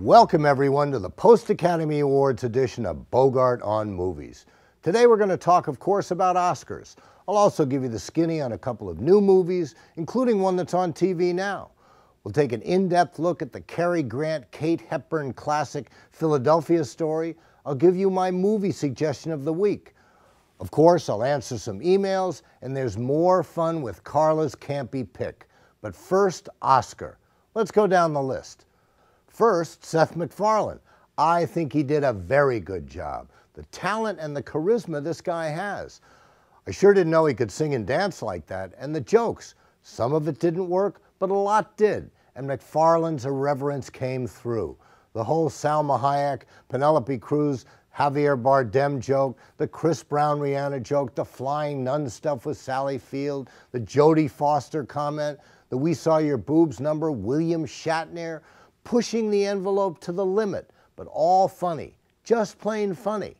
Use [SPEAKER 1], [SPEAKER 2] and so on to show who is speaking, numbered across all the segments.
[SPEAKER 1] Welcome everyone to the Post-Academy Awards edition of Bogart on Movies. Today we're going to talk, of course, about Oscars. I'll also give you the skinny on a couple of new movies, including one that's on TV now. We'll take an in-depth look at the Cary Grant, Kate Hepburn classic Philadelphia Story. I'll give you my movie suggestion of the week. Of course, I'll answer some emails, and there's more fun with Carla's Cant Be Pics. But first, Oscar. Let's go down the list. First, Seth MacFarlane. I think he did a very good job. The talent and the charisma this guy has. I sure didn't know he could sing and dance like that. And the jokes. Some of it didn't work, but a lot did. And MacFarlane's irreverence came through. The whole Salma Hayek, Penelope Cruz, Javier Bardem joke, the Chris Brown Rihanna joke, the flying nun stuff with Sally Field, the Jodie Foster comment, the We Saw Your Boobs number, William Shatner, pushing the envelope to the limit, but all funny, just plain funny.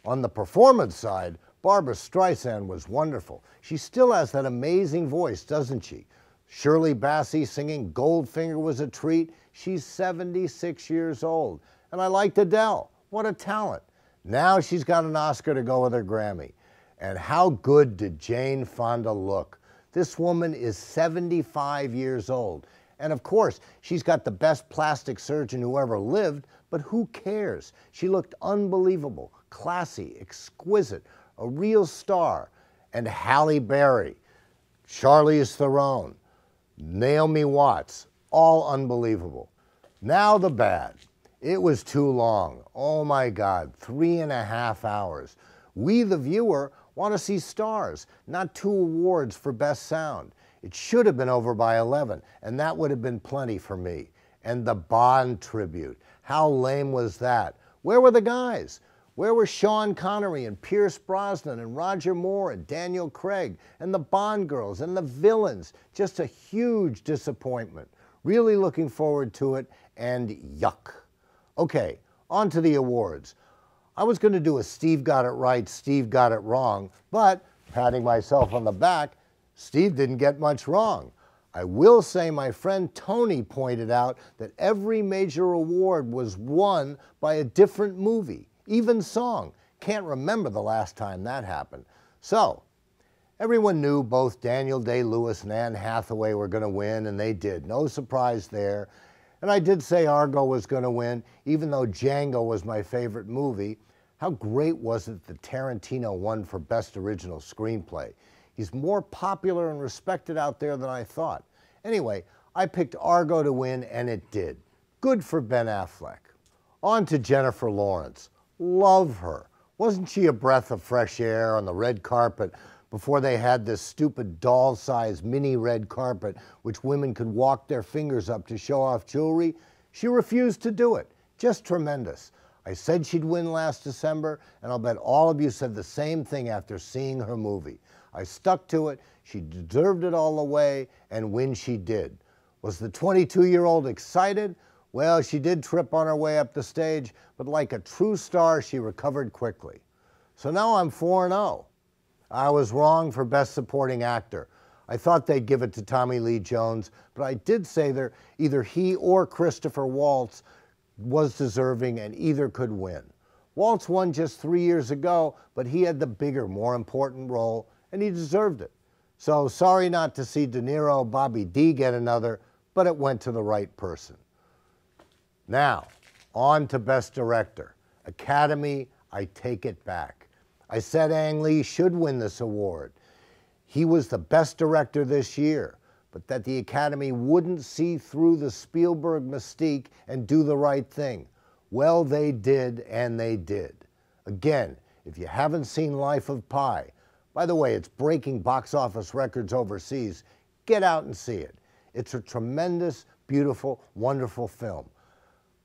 [SPEAKER 1] On the performance side, Barbra Streisand was wonderful. She still has that amazing voice, doesn't she? Shirley Bassey singing Goldfinger was a treat. She's 76 years old. And I liked Adele. What a talent. Now she's got an Oscar to go with her Grammy. And how good did Jane Fonda look? This woman is 75 years old. And of course, she's got the best plastic surgeon who ever lived, but who cares? She looked unbelievable, classy, exquisite, a real star. And Halle Berry, Charlize Theron, Naomi Watts, all unbelievable. Now the bad. It was too long. Oh my God, 3.5 hours. We, the viewer, want to see stars, not 2 awards for Best Sound. It should have been over by 11, and that would have been plenty for me. And the Bond tribute. How lame was that? Where were the guys? Where were Sean Connery and Pierce Brosnan and Roger Moore and Daniel Craig and the Bond girls and the villains? Just a huge disappointment. Really looking forward to it, and yuck. Okay, on to the awards. I was going to do a Steve got it right, Steve got it wrong, but patting myself on the back, Steve didn't get much wrong. I will say my friend Tony pointed out that every major award was won by a different movie, even song. Can't remember the last time that happened. So, everyone knew both Daniel Day-Lewis and Anne Hathaway were going to win, and they did. No surprise there. And I did say Argo was going to win, even though Django was my favorite movie. How great was it that Tarantino won for Best Original Screenplay? He's more popular and respected out there than I thought. Anyway, I picked Argo to win, and it did. Good for Ben Affleck. On to Jennifer Lawrence. Love her. Wasn't she a breath of fresh air on the red carpet before they had this stupid doll-sized mini red carpet which women could walk their fingers up to show off jewelry? She refused to do it. Just tremendous. I said she'd win last December, and I'll bet all of you said the same thing after seeing her movie. I stuck to it. She deserved it all the way, and win she did. Was the 22-year-old excited? Well, she did trip on her way up the stage, but like a true star, she recovered quickly. So now I'm 4-0. I was wrong for Best Supporting Actor. I thought they'd give it to Tommy Lee Jones, but I did say that either he or Christopher Waltz was deserving, and either could win. Waltz won just 3 years ago, but he had the bigger, more important role, and he deserved it. So sorry not to see De Niro, Bobby D get another, but it went to the right person. Now, on to Best Director. Academy, I take it back. I said Ang Lee should win this award. He was the best director this year, but that the Academy wouldn't see through the Spielberg mystique and do the right thing. Well, they did, and they did. Again, if you haven't seen Life of Pi, by the way, it's breaking box office records overseas, get out and see it. It's a tremendous, beautiful, wonderful film.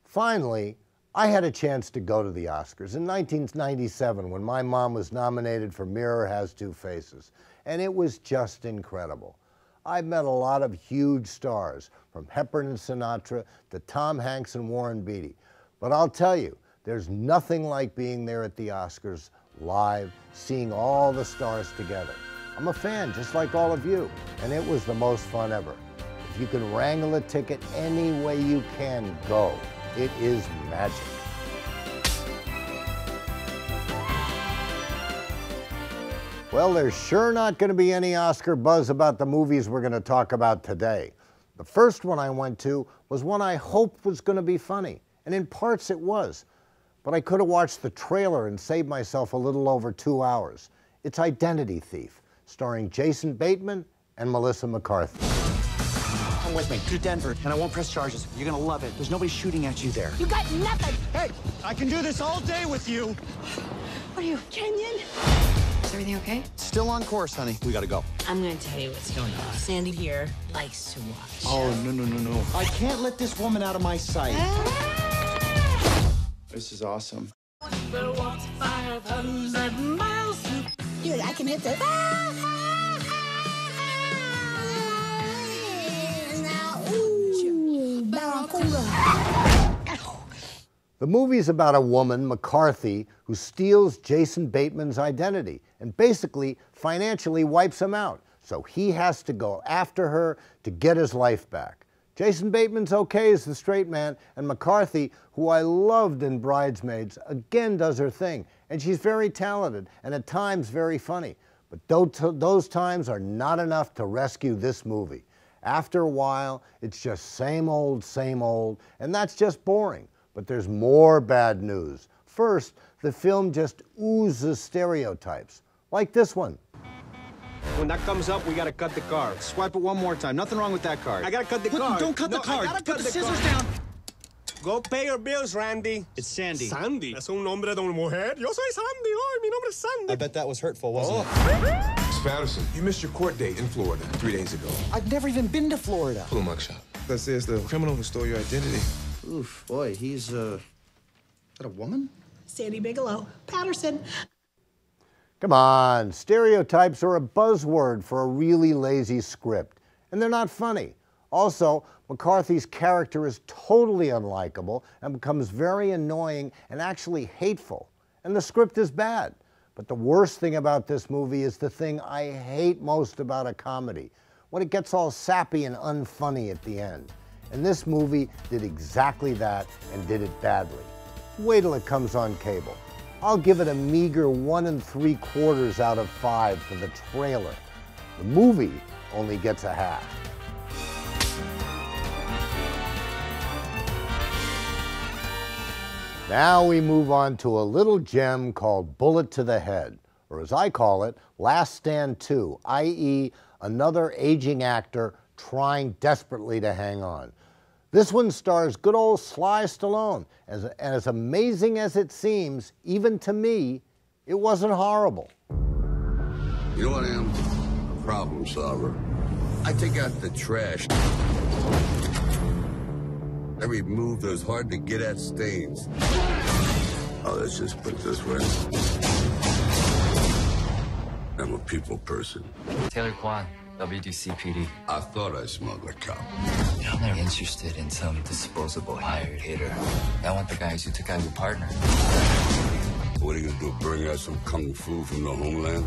[SPEAKER 1] Finally, I had a chance to go to the Oscars in 1997 when my mom was nominated for Mirror Has Two Faces, and it was just incredible. I've met a lot of huge stars, from Hepburn and Sinatra to Tom Hanks and Warren Beatty, but I'll tell you, there's nothing like being there at the Oscars live, seeing all the stars together. I'm a fan, just like all of you, and it was the most fun ever. If you can wrangle a ticket any way you can, go. It is magic. Well, there's sure not going to be any Oscar buzz about the movies we're going to talk about today. The first one I went to was one I hoped was going to be funny, and in parts it was. But I could have watched the trailer and saved myself a little over 2 hours. It's Identity Thief, starring Jason Bateman and Melissa McCarthy.
[SPEAKER 2] Come with me to Denver, and I won't press charges. You're gonna love it. There's nobody shooting at you there.
[SPEAKER 3] You got nothing.
[SPEAKER 2] Hey, I can do this all day with you.
[SPEAKER 3] What are you, Kenyan?
[SPEAKER 4] Is everything okay?
[SPEAKER 2] Still on course, honey. We gotta go.
[SPEAKER 3] I'm gonna tell you what's going on. Sandy here likes to watch.
[SPEAKER 2] Oh, no. I can't let this woman out of my sight. This is awesome.
[SPEAKER 3] Dude, I can hit the...
[SPEAKER 1] The movie's about a woman, McCarthy, who steals Jason Bateman's identity and basically financially wipes him out. So he has to go after her to get his life back. Jason Bateman's okay as the straight man, and McCarthy, who I loved in Bridesmaids, again does her thing. And she's very talented and at times very funny. But those times are not enough to rescue this movie. After a while, it's just same old, and that's just boring. But there's more bad news. First, the film just oozes stereotypes, like this one.
[SPEAKER 5] When that comes up, we gotta cut the card.
[SPEAKER 2] Swipe it one more time. Nothing wrong with that card.
[SPEAKER 5] I gotta cut the card.
[SPEAKER 2] Don't cut the card.
[SPEAKER 5] I gotta
[SPEAKER 2] Put
[SPEAKER 5] cut
[SPEAKER 2] the scissors
[SPEAKER 5] card.
[SPEAKER 2] down.
[SPEAKER 5] Go pay your bills, Randy.
[SPEAKER 2] It's Sandy.
[SPEAKER 5] Sandy. Es un nombre de una mujer. Yo soy Sandy. Oh, mi nombre es Sandy.
[SPEAKER 2] I bet that was hurtful, wasn't it?
[SPEAKER 6] Miss Patterson, you missed your court date in Florida 3 days ago.
[SPEAKER 2] I've never even been to Florida.
[SPEAKER 6] Pull a mugshot. That says the criminal who stole your identity.
[SPEAKER 2] Oof, boy, he's, is that a woman?
[SPEAKER 3] Sandy Bigelow, Patterson.
[SPEAKER 1] Come on, stereotypes are a buzzword for a really lazy script, and they're not funny. Also, McCarthy's character is totally unlikable and becomes very annoying and actually hateful. And the script is bad. But the worst thing about this movie is the thing I hate most about a comedy, when it gets all sappy and unfunny at the end. And this movie did exactly that and did it badly. Wait till it comes on cable. I'll give it a meager 1 3/4 out of 5 for the trailer. The movie only gets a half. Now we move on to a little gem called Bullet to the Head, or as I call it, Last Stand 2, i.e. another aging actor trying desperately to hang on. This one stars good old Sly Stallone, and as amazing as it seems, even to me, it wasn't horrible.
[SPEAKER 7] You know what I am? A problem solver. I take out the trash. Every move that's hard to get at stains. Oh, let's just put it this way. I'm a people person.
[SPEAKER 8] Taylor Kwan, WDCPD.
[SPEAKER 7] I thought I smelled like cop.
[SPEAKER 8] I'm not interested in some disposable hired hitter. I want the guys who took out your partner.
[SPEAKER 7] What are you gonna do, bring out some kung fu from the homeland?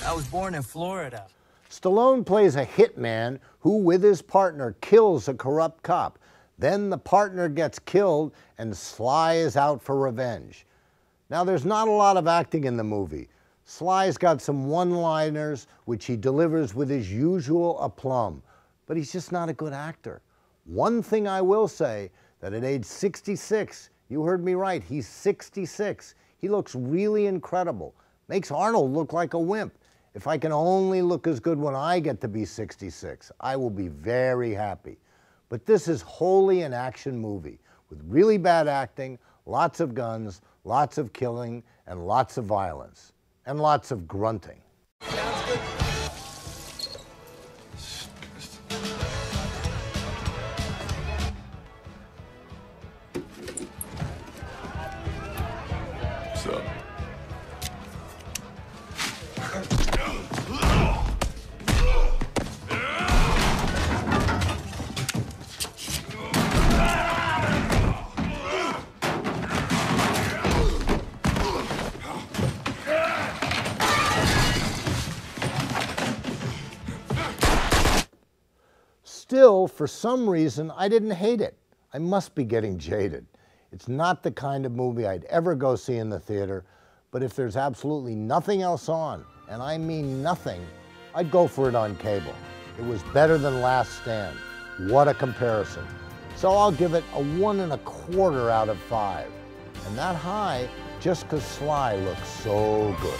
[SPEAKER 8] I was born in Florida.
[SPEAKER 1] Stallone plays a hitman who, with his partner, kills a corrupt cop. Then the partner gets killed and Sly is out for revenge. Now, there's not a lot of acting in the movie. Sly's got some one-liners which he delivers with his usual aplomb, but he's just not a good actor. One thing I will say, that at age 66, you heard me right, he's 66. He looks really incredible. Makes Arnold look like a wimp. If I can only look as good when I get to be 66, I will be very happy. But this is wholly an action movie with really bad acting, lots of guns, lots of killing, and lots of violence, and lots of grunting.
[SPEAKER 7] What's up?
[SPEAKER 1] Still, for some reason, I didn't hate it. I must be getting jaded. It's not the kind of movie I'd ever go see in the theater, but if there's absolutely nothing else on, and I mean nothing, I'd go for it on cable. It was better than Last Stand. What a comparison. So I'll give it a 1 1/4 out of 5. And that high just because Sly looks so good.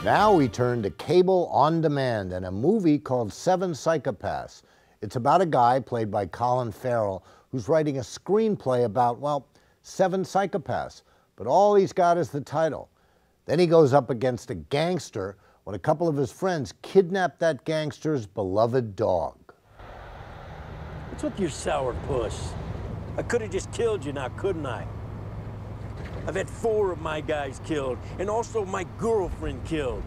[SPEAKER 1] Now we turn to cable on demand and a movie called 7 Psychopaths. It's about a guy played by Colin Farrell who's writing a screenplay about, well, 7 psychopaths, but all he's got is the title. Then he goes up against a gangster when a couple of his friends kidnap that gangster's beloved dog.
[SPEAKER 9] What's with your sour puss? I could have just killed you now, couldn't I? I've had 4 of my guys killed, and also my girlfriend killed,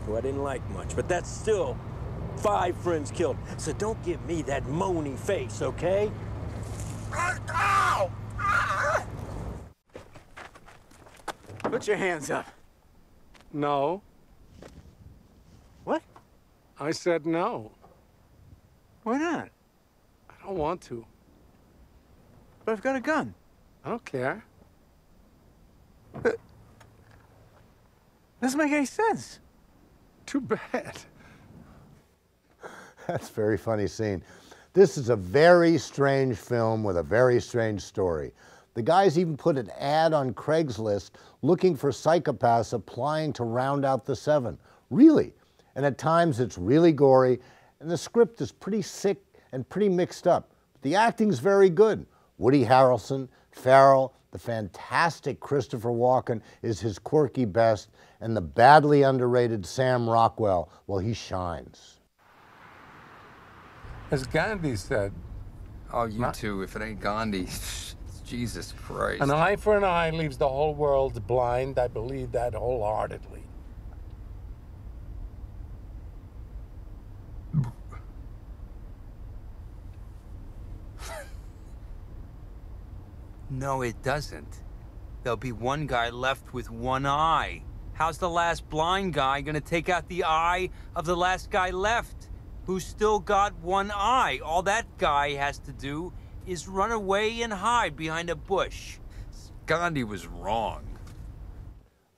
[SPEAKER 9] who I didn't like much, but that's still 5 friends killed. So don't give me that moany face, okay? Ow! Ah!
[SPEAKER 2] Put your hands up.
[SPEAKER 5] No.
[SPEAKER 2] What?
[SPEAKER 5] I said no.
[SPEAKER 2] Why not?
[SPEAKER 5] I don't want to.
[SPEAKER 2] But I've got a gun.
[SPEAKER 5] I don't care.
[SPEAKER 2] Doesn't make any sense.
[SPEAKER 5] Too bad.
[SPEAKER 1] That's a very funny scene. This is a very strange film with a very strange story. The guys even put an ad on Craigslist looking for psychopaths applying to round out the 7. Really. And at times it's really gory, and the script is pretty sick and pretty mixed up. But the acting's very good. Woody Harrelson, Farrell, the fantastic Christopher Walken is his quirky best, and the badly underrated Sam Rockwell, well, he shines.
[SPEAKER 5] As Gandhi said,
[SPEAKER 8] Oh, you too, if it ain't Gandhi. Jesus Christ.
[SPEAKER 5] an eye for an eye leaves the whole world blind. I believe that wholeheartedly.
[SPEAKER 10] No, it doesn't. There'll be one guy left with one eye. How's the last blind guy gonna take out the eye of the last guy left, who's still got one eye? All that guy has to do is run away and hide behind a bush.
[SPEAKER 8] Gandhi was wrong.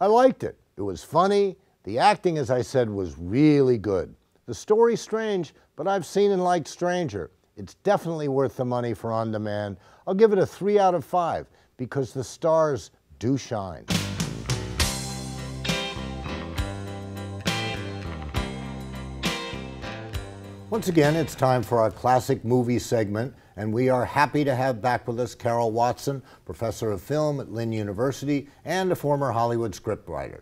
[SPEAKER 1] I liked it. It was funny. The acting, as I said, was really good. The story's strange, but I've seen and liked Stranger. It's definitely worth the money for on demand. I'll give it a 3 out of 5 because the stars do shine. Once again, it's time for our classic movie segment, and we are happy to have back with us Carol Watson, professor of film at Lynn University and a former Hollywood scriptwriter.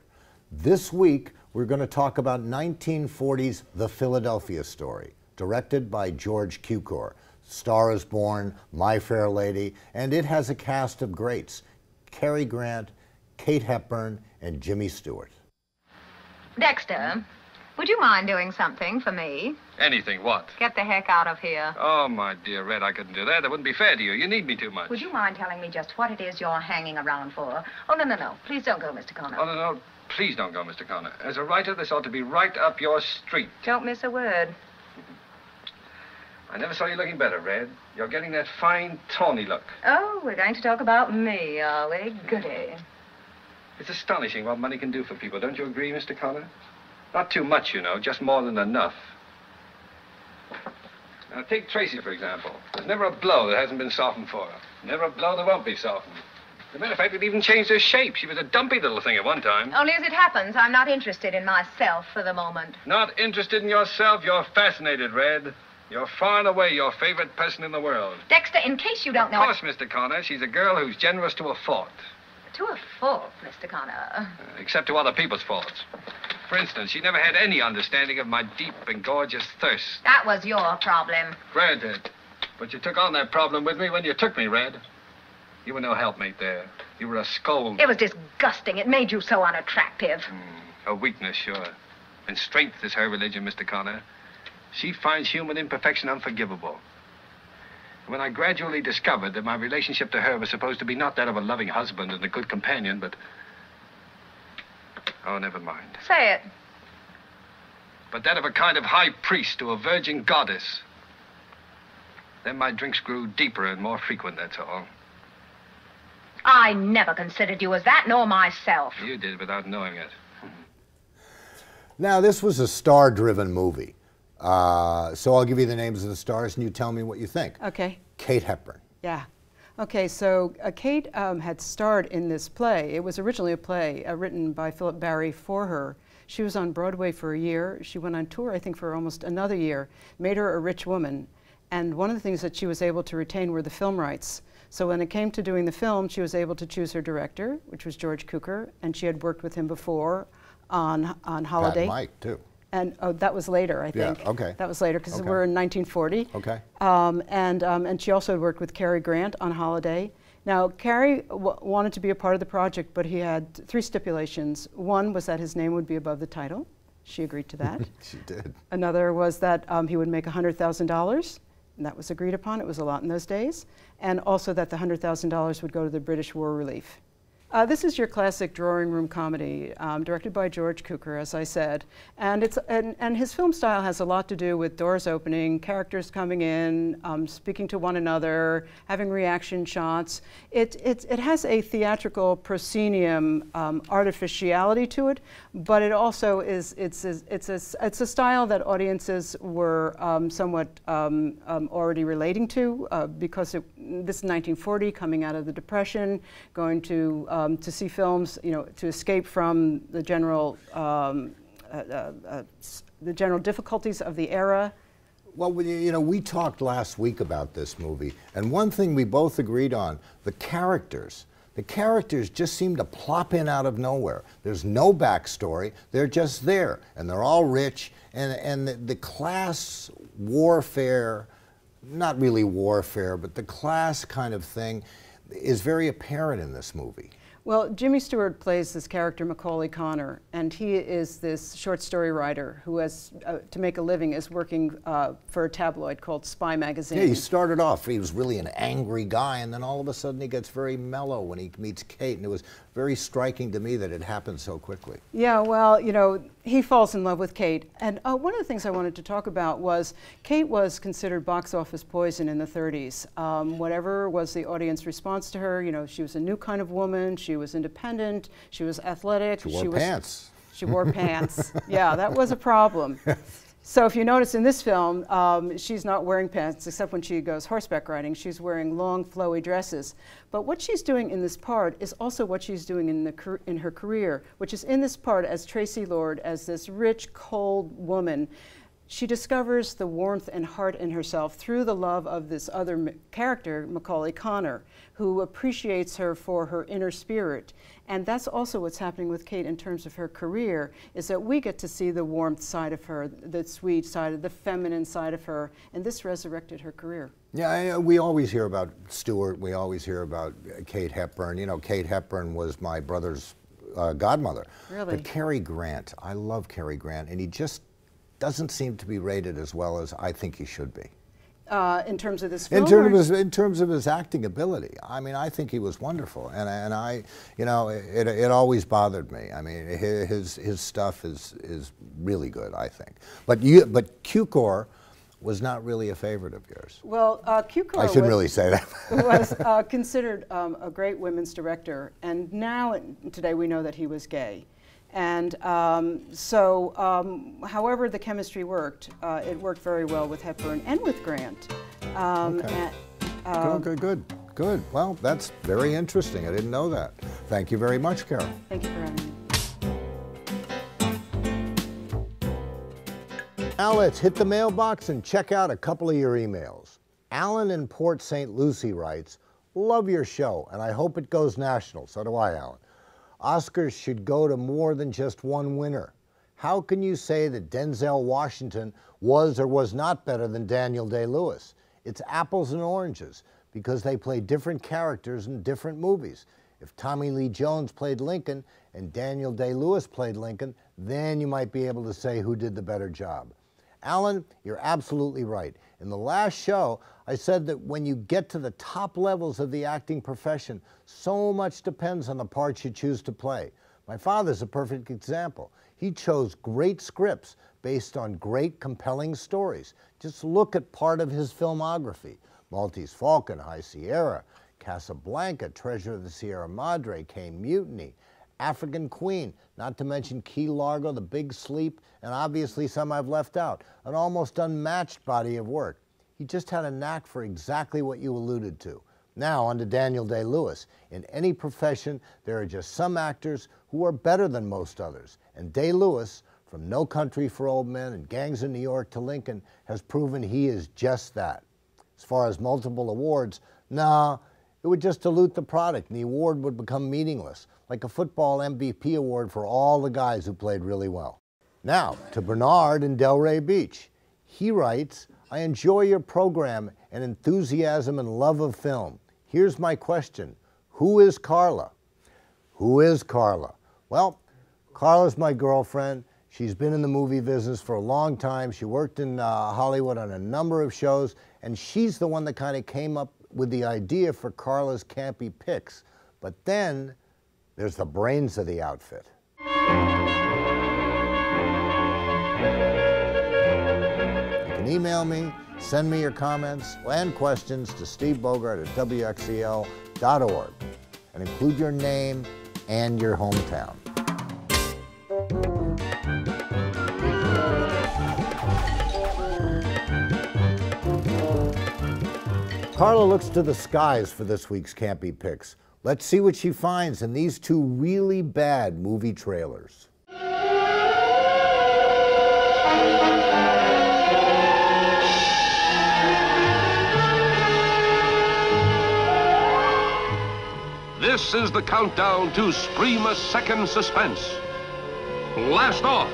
[SPEAKER 1] This week, we're going to talk about 1940's The Philadelphia Story, directed by George Cukor. Star is Born, My Fair Lady, and it has a cast of greats: Cary Grant, Kate Hepburn, and Jimmy Stewart.
[SPEAKER 11] Dexter, would you mind doing something for me?
[SPEAKER 12] Anything, what?
[SPEAKER 11] Get the heck out of here.
[SPEAKER 12] Oh, my dear Red, I couldn't do that. That wouldn't be fair to you. You need me too much.
[SPEAKER 11] Would you mind telling me just what it is you're hanging around for? Oh, no. Please don't go, Mr. Connor.
[SPEAKER 12] Oh, no. Please don't go, Mr. Connor. As a writer, this ought to be right up your street.
[SPEAKER 11] Don't miss a word.
[SPEAKER 12] I never saw you looking better, Red. You're getting that fine, tawny look.
[SPEAKER 11] Oh, we're going to talk about me, are we? Goody.
[SPEAKER 12] It's astonishing what money can do for people. Don't you agree, Mr. Connor? Not too much, you know, just more than enough. Now, take Tracy, for example. There's never a blow that hasn't been softened for her. Never a blow that won't be softened. As a matter of fact, it even changed her shape. She was a dumpy little thing at one time.
[SPEAKER 11] Only as it happens, I'm not interested in myself for the moment.
[SPEAKER 12] Not interested in yourself? You're fascinated, Red. You're far and away your favorite person in the world.
[SPEAKER 11] Dexter, in case you don't know...
[SPEAKER 12] Of course, Mr. Connor. She's a girl who's generous to a fault.
[SPEAKER 11] To a fault, Mr. Connor.
[SPEAKER 12] Except to other people's faults. For instance, she never had any understanding of my deep and gorgeous thirst.
[SPEAKER 11] That was your problem.
[SPEAKER 12] Granted. But you took on that problem with me when you took me, Red. You were no helpmate there. You were a scold.
[SPEAKER 11] It was disgusting. It made you so unattractive.
[SPEAKER 12] A weakness, sure. And strength is her religion, Mr. Connor. She finds human imperfection unforgivable. When I gradually discovered that my relationship to her was supposed to be not that of a loving husband and a good companion, but... Oh, never mind.
[SPEAKER 11] Say it.
[SPEAKER 12] but that of a kind of high priest to a virgin goddess. Then my drinks grew deeper and more frequent, that's all.
[SPEAKER 11] I never considered you as that, nor myself.
[SPEAKER 12] You did without knowing it.
[SPEAKER 1] Now, this was a star-driven movie. So I'll give you the names of the stars and you tell me what you think.
[SPEAKER 13] Okay.
[SPEAKER 1] Kate Hepburn.
[SPEAKER 13] Yeah. Okay, so Kate had starred in this play. It was originally a play written by Philip Barry for her. She was on Broadway for a year. She went on tour, I think, for almost another year. Made her a rich woman. And one of the things that she was able to retain were the film rights. So when it came to doing the film, she was able to choose her director, which was George Cukor, and she had worked with him before on Holiday.
[SPEAKER 1] Pat Mike, too.
[SPEAKER 13] And that was later, I think.
[SPEAKER 1] Yeah, okay.
[SPEAKER 13] That was later, because we're in 1940.
[SPEAKER 1] Okay.
[SPEAKER 13] And she also had worked with Cary Grant on Holiday. Now, Cary wanted to be a part of the project, but he had 3 stipulations. One was that his name would be above the title. She agreed to that.
[SPEAKER 1] She did.
[SPEAKER 13] Another was that he would make $100,000, and that was agreed upon. It was a lot in those days. And also that the $100,000 would go to the British War Relief. This is your classic drawing room comedy, directed by George Cukor, as I said, and his film style has a lot to do with doors opening, characters coming in, speaking to one another, having reaction shots. It has a theatrical proscenium artificiality to it, but it also is it's a style that audiences were somewhat already relating to because this is 1940, coming out of the Depression, going to see films, to escape from the general difficulties of the era.
[SPEAKER 1] Well, we talked last week about this movie, and one thing we both agreed on, the characters. The characters just seem to plop in out of nowhere. There's no backstory. They're just there, and they're all rich, and the class warfare, not really warfare, but the class kind of thing is very apparent in this movie.
[SPEAKER 13] Well, Jimmy Stewart plays this character, Macaulay Connor, and he is this short story writer who has, to make a living, is working for a tabloid called Spy Magazine.
[SPEAKER 1] Yeah, he started off, he was really an angry guy, and then all of a sudden he gets very mellow when he meets Kate, and it was very striking to me that it happened so quickly.
[SPEAKER 13] Yeah, well, he falls in love with Kate, and one of the things I wanted to talk about was Kate was considered box office poison in the 30s. Whatever was the audience response to her, she was a new kind of woman, she was independent, she was athletic.
[SPEAKER 1] She wore pants.
[SPEAKER 13] She wore pants. Yeah, that was a problem. So if you notice in this film, she's not wearing pants except when she goes horseback riding. She's wearing long, flowy dresses. But what she's doing in this part is also what she's doing in her career, which is in this part as Tracy Lord, as this rich, cold woman. She discovers the warmth and heart in herself through the love of this other character, Macaulay Connor, who appreciates her for her inner spirit. And that's also what's happening with Kate in terms of her career, is that we get to see the warmth side of her, the sweet side, the feminine side of her, and this resurrected her career.
[SPEAKER 1] Yeah, we always hear about Stewart, we always hear about Kate Hepburn. Kate Hepburn was my brother's godmother.
[SPEAKER 13] Really?
[SPEAKER 1] But Cary Grant, I love Cary Grant, and he just doesn't seem to be rated as well as I think he should be.
[SPEAKER 13] In terms of this film?
[SPEAKER 1] In terms of his acting ability. I mean, I think he was wonderful, and I, it always bothered me. I mean, his stuff is really good, I think. But Cukor was not really a favorite of yours.
[SPEAKER 13] Well, Cukor
[SPEAKER 1] I shouldn't really say that.
[SPEAKER 13] was considered a great women's director, and now today we know that he was gay. And however the chemistry worked, it worked very well with Hepburn and with Grant.
[SPEAKER 1] Okay. Good. Well, that's very interesting. I didn't know that. Thank you very much, Carol.
[SPEAKER 13] Thank you for having me.
[SPEAKER 1] Now let's hit the mailbox and check out a couple of your emails. Alan in Port St. Lucie writes, "Love your show, and I hope it goes national." So do I, Alan. Oscars should go to more than just one winner. How can you say that Denzel Washington was or was not better than Daniel Day-Lewis? It's apples and oranges because they play different characters in different movies. If Tommy Lee Jones played Lincoln and Daniel Day-Lewis played Lincoln, then you might be able to say who did the better job. Alan, you're absolutely right. In the last show, I said that when you get to the top levels of the acting profession, so much depends on the parts you choose to play. My father's a perfect example. He chose great scripts based on great, compelling stories. Just look at part of his filmography. Maltese Falcon, High Sierra, Casablanca, Treasure of the Sierra Madre, Caine Mutiny, African Queen, not to mention Key Largo, The Big Sleep, and obviously some I've left out. An almost unmatched body of work. He just had a knack for exactly what you alluded to. Now on to Daniel Day-Lewis. In any profession, there are just some actors who are better than most others. And Day-Lewis, from No Country for Old Men and Gangs of New York to Lincoln, has proven he is just that. As far as multiple awards, nah, it would just dilute the product and the award would become meaningless, like a football MVP award for all the guys who played really well. Now, to Bernard in Delray Beach. He writes, I enjoy your program and enthusiasm and love of film. Here's my question. Who is Carla? Who is Carla? Well, Carla's my girlfriend. She's been in the movie business for a long time. She worked in Hollywood on a number of shows, and she's the one that kind of came up with the idea for Carla's Cant Be Pics. But then there's the brains of the outfit. You can email me, send me your comments and questions to stevebogart@wxel.org and include your name and your hometown. Carla looks to the skies for this week's Cant Be Pics. Let's see what she finds in these two really bad movie trailers.
[SPEAKER 14] This is the countdown to Scream-a-second suspense. Blast off!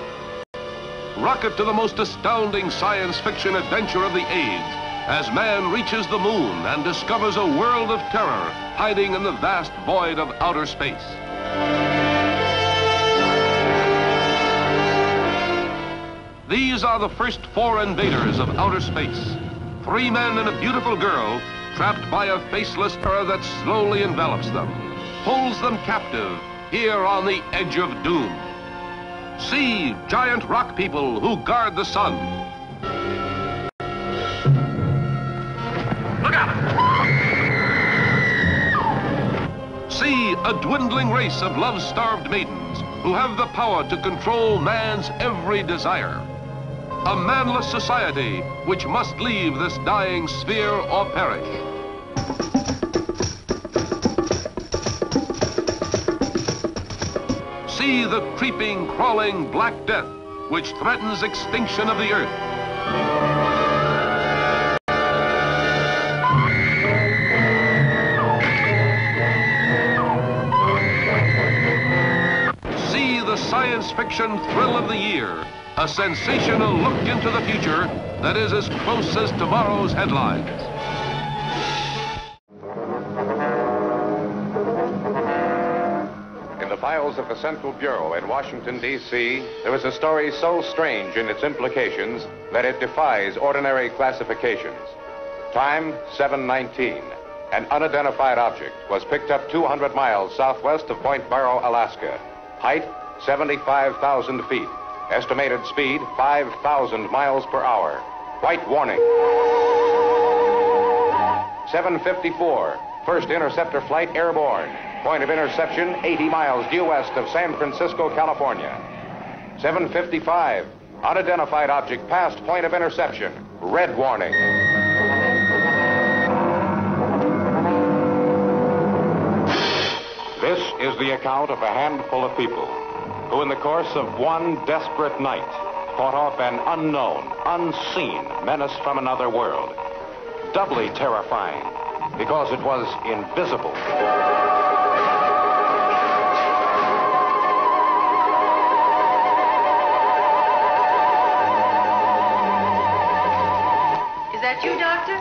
[SPEAKER 14] Rocket to the most astounding science fiction adventure of the age as man reaches the moon and discovers a world of terror hiding in the vast void of outer space. These are the first 4 invaders of outer space. 3 men and a beautiful girl trapped by a faceless terror that slowly envelops them, holds them captive here on the edge of doom. See giant rock people who guard the sun. Look out! See a dwindling race of love-starved maidens who have the power to control man's every desire. A manless society which must leave this dying sphere or perish. See the creeping, crawling Black Death which threatens extinction of the earth. See the science fiction thrill of the year, a sensational look into the future that is as close as tomorrow's headlines.
[SPEAKER 15] In the files of the Central Bureau in Washington, D.C., there is a story so strange in its implications that it defies ordinary classifications. Time, 7:19. An unidentified object was picked up 200 miles southwest of Point Barrow, Alaska. Height, 75,000 feet. Estimated speed, 5,000 miles per hour. White warning. 7:54. First interceptor flight airborne. Point of interception, 80 miles due west of San Francisco, California. 7:55. Unidentified object past point of interception. Red warning. This is the account of a handful of people who, in the course of one desperate night, fought off an unknown, unseen menace from another world. Doubly terrifying because it was invisible.
[SPEAKER 11] Is that you, Doctor?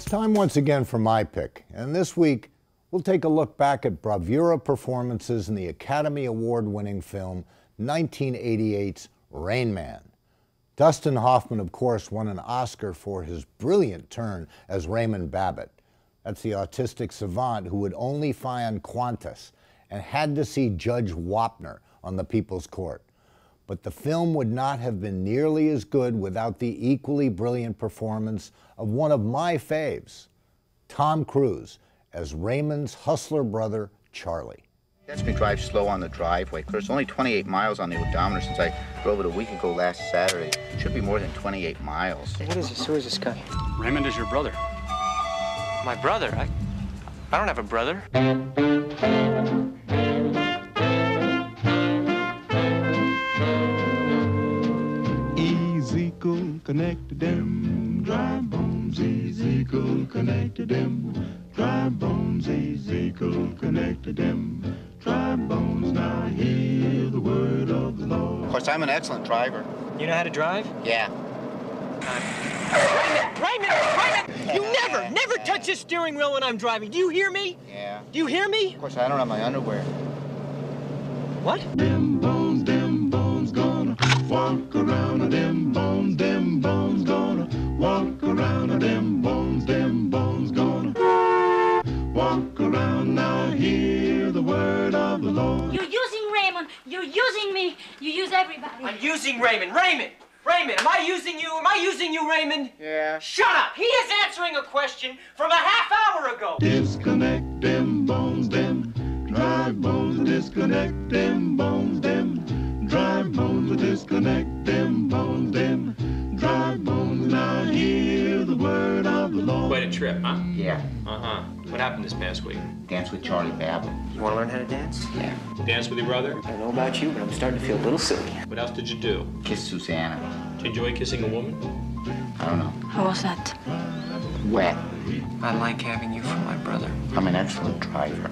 [SPEAKER 1] time once again for my pick, and this week we'll take a look back at bravura performances in the Academy Award-winning film 1988's Rain Man. Dustin Hoffman, of course, won an Oscar for his brilliant turn as Raymond Babbitt. That's the autistic savant who would only find Qantas and had to see Judge Wapner on the People's Court. But the film would not have been nearly as good without the equally brilliant performance of one of my faves, Tom Cruise, as Raymond's hustler brother, Charlie.
[SPEAKER 16] Lets me drive slow on the driveway. There's only 28 miles on the odometer since I drove it a week ago last Saturday. It should be more than 28 miles.
[SPEAKER 17] What is this? Who is this guy?
[SPEAKER 18] Raymond is your brother.
[SPEAKER 17] My brother? I don't have a brother.
[SPEAKER 19] Ezekiel connected them, dry bones. Ezekiel connected them, dry bones. Ezekiel connected them, dry bones. Now hear the word of the Lord.
[SPEAKER 16] Of course, I'm an excellent driver.
[SPEAKER 17] You know how to drive?
[SPEAKER 16] Yeah.
[SPEAKER 17] Raymond! You never touch the steering wheel when I'm driving. Do you hear me?
[SPEAKER 16] Yeah.
[SPEAKER 17] Do you hear me?
[SPEAKER 16] Of course, I don't have my underwear.
[SPEAKER 17] What?
[SPEAKER 19] Them bones gonna walk around. Them bones gonna walk around. Them bones gonna walk around. Now hear the word of the Lord.
[SPEAKER 20] You're using Raymond. You're using me. You use everybody.
[SPEAKER 17] I'm using Raymond. Raymond, am I using you? Am I using you, Raymond?
[SPEAKER 16] Yeah.
[SPEAKER 17] Shut up! He is answering a question from a half hour ago.
[SPEAKER 19] Disconnect them bones, them dry bones. Disconnect them bones, them dry bones. Disconnect them bones, them dry bones. Now hear the word of the Lord.
[SPEAKER 18] Quite a trip, huh?
[SPEAKER 16] Yeah.
[SPEAKER 18] Uh-huh. What happened this past week?
[SPEAKER 16] Dance with Charlie Babbitt.
[SPEAKER 17] You want to learn how to dance?
[SPEAKER 16] Yeah.
[SPEAKER 18] Dance with your brother?
[SPEAKER 17] I don't know about you, but I'm starting to feel a little silly.
[SPEAKER 18] What else did you do?
[SPEAKER 16] Kiss Susanna.
[SPEAKER 18] Did you enjoy kissing a woman?
[SPEAKER 16] I don't know.
[SPEAKER 20] How was that?
[SPEAKER 16] Wet.
[SPEAKER 17] I like having you for my brother.
[SPEAKER 16] I'm an excellent driver.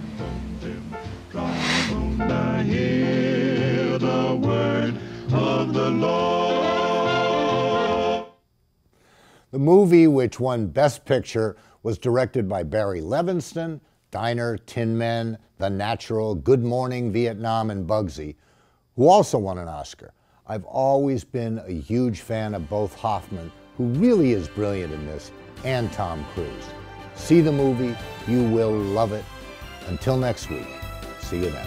[SPEAKER 19] Now hear the word of the Lord.
[SPEAKER 1] The movie, which won Best Picture, was directed by Barry Levinson, Diner, Tin Men, The Natural, Good Morning Vietnam, and Bugsy, who also won an Oscar. I've always been a huge fan of both Hoffman, who really is brilliant in this, and Tom Cruise. See the movie, you will love it. Until next week, see you then.